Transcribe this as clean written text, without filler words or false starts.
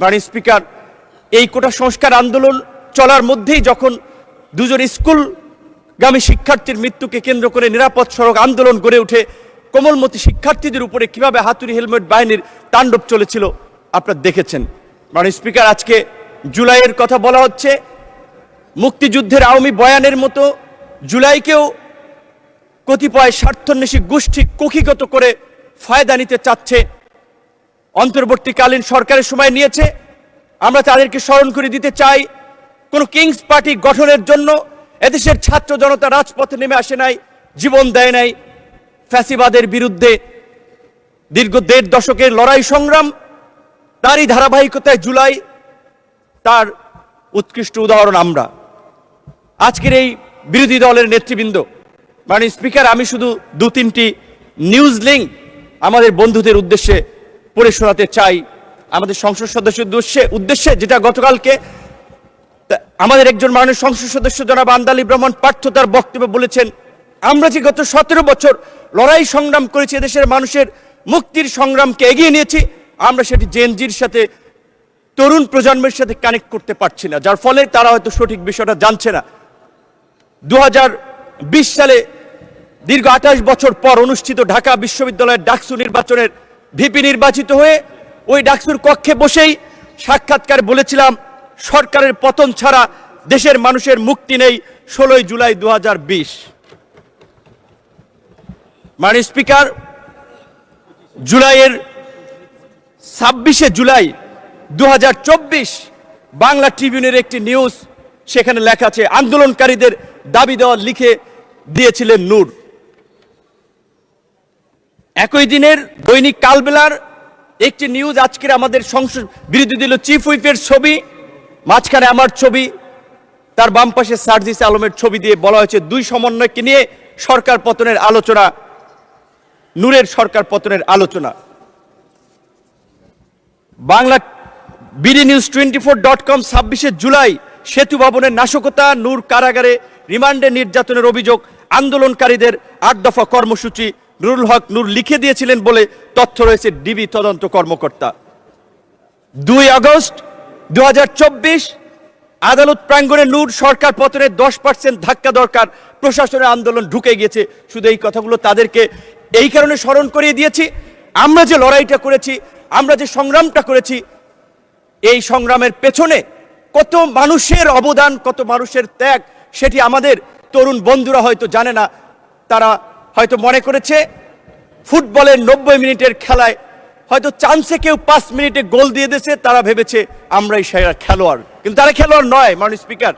মাননীয় স্পিকার, এই কোটা সংস্কার আন্দোলন চলার মধ্যেই যখন দুজন স্কুলগামী শিক্ষার্থীর মৃত্যুকে কেন্দ্র করে নিরাপদ সড়ক আন্দোলন গড়ে ওঠে, কোমলমতি শিক্ষার্থীদের উপরে কিভাবে হাতুড়ি হেলমেট বাহিনীর তাণ্ডব চলেছিল আপনারা দেখেছেন। মাননীয় স্পিকার, আজকে জুলাইয়ের কথা বলা হচ্ছে, মুক্তিযুদ্ধের আওয়ামী বয়ানের মতো জুলাইকেও কতিপয় স্বার্থন্বেষী গোষ্ঠী কুক্ষিগত করে ফায়দা নিতে চাচ্ছে। অন্তর্বর্তীকালীন সরকারের সময় নিয়েছে, আমরা তাদেরকে স্মরণ করে দিতে চাই, কোন কিংস পার্টি গঠনের জন্য এদেশের ছাত্র জনতা রাজপথে নেমে আসে নাই, জীবন দেয় নাই। ফ্যাসিবাদের বিরুদ্ধে দীর্ঘ ১.৫ দশকের লড়াই সংগ্রাম, তারই ধারাবাহিকতায় জুলাই তার উৎকৃষ্ট উদাহরণ। আমরা আজকের এই বিরোধী দলের নেতৃবৃন্দ, মাননীয় স্পিকার, আমি শুধু ২-৩টি নিউজ লিঙ্ক আমাদের বন্ধুদের উদ্দেশ্যে পড়ে শোনাতে চাই, আমাদের সংসদ সদস্যের উদ্দেশ্যে, যেটা গতকালকে আমাদের একজন মাননীয় সংসদ সদস্য জনাব আন্দাল ইব্রাহিম পার্থ তার বক্তব্যে বলেছেন, আমরা যে গত ১৭ বছর লড়াই সংগ্রাম করেছি, দেশের মানুষের মুক্তির সংগ্রামকে এগিয়ে নিয়েছি, আমরা সেটি জেনজির সাথে, তরুণ প্রজন্মের সাথে কানেক্ট করতে পারছি না, যার ফলে তারা হয়তো সঠিক বিষয়টা জানছে না। ২০২০ সালে দীর্ঘ ২৮ বছর পর অনুষ্ঠিত ঢাকা বিশ্ববিদ্যালয়ের ডাকসু নির্বাচনের ভিপি নির্বাচিত হয়ে ওই ডাকসুর কক্ষে বসেই সাক্ষাৎকারে বলেছিলাম, সরকারের পতন ছাড়া দেশের মানুষের মুক্তি নেই। ১৬ জুলাই ২০২০। মাননীয় স্পিকার, জুলাইয়ের ২৬শে জুলাই ২০২৪ বাংলা ট্রিবিউনের একটি নিউজ, সেখানে লেখা আছে, আন্দোলনকারীদের দাবি দেওয়া লিখে দিয়েছিলেন নূর। একই দিনের দৈনিক কালবেলার একটি নিউজ, আজকের আমাদের সংসদ বিরোধী দল চিফ হুইপের ছবি, মাঝখানে আমার ছবি, তার বাম পাশে সার্জিস আলমের ছবি দিয়ে বলা হয়েছে, দুই সমন্বয়কে নিয়ে সরকার পতনের আলোচনা, নূরের সরকার পতনের আলোচনা। বাংলা বিডি নিউজ 24.com ২৬শে জুলাই, সেতু ভবনের নাশকতা, নূর কারাগারে রিমান্ডে নির্যাতনের অভিযোগ, আন্দোলনকারীদের ৮ দফা কর্মসূচি, নুরুল হক নূর লিখে দিয়েছিলেন বলে তথ্য রয়েছে ডিবি তদন্ত কর্মকর্তা। ২ আগস্ট ২০২৪ আদালত প্রাঙ্গণে নূর, সরকার পতনের 10% ধাক্কা দরকার, প্রশাসনের আন্দোলন ঢুকে গিয়েছে। শুধু এই কথাগুলো তাদেরকে এই কারণে স্মরণ করিয়ে দিয়েছি, আমরা যে লড়াইটা করেছি, আমরা যে সংগ্রামটা করেছি, এই সংগ্রামের পেছনে কত মানুষের অবদান, কত মানুষের ত্যাগ, সেটি আমাদের তরুণ বন্ধুরা হয়তো জানে না। তারা হয়তো মনে করেছে ফুটবলের ৯০ মিনিটের খেলায় হয়তো চান্সে কেউ ৫ মিনিটে গোল দিয়ে দিয়েছে, তারা ভেবেছে আমরাই সেরা খেলোয়াড়, কিন্তু তারা খেলোয়াড় নয়। মাননীয় স্পিকার।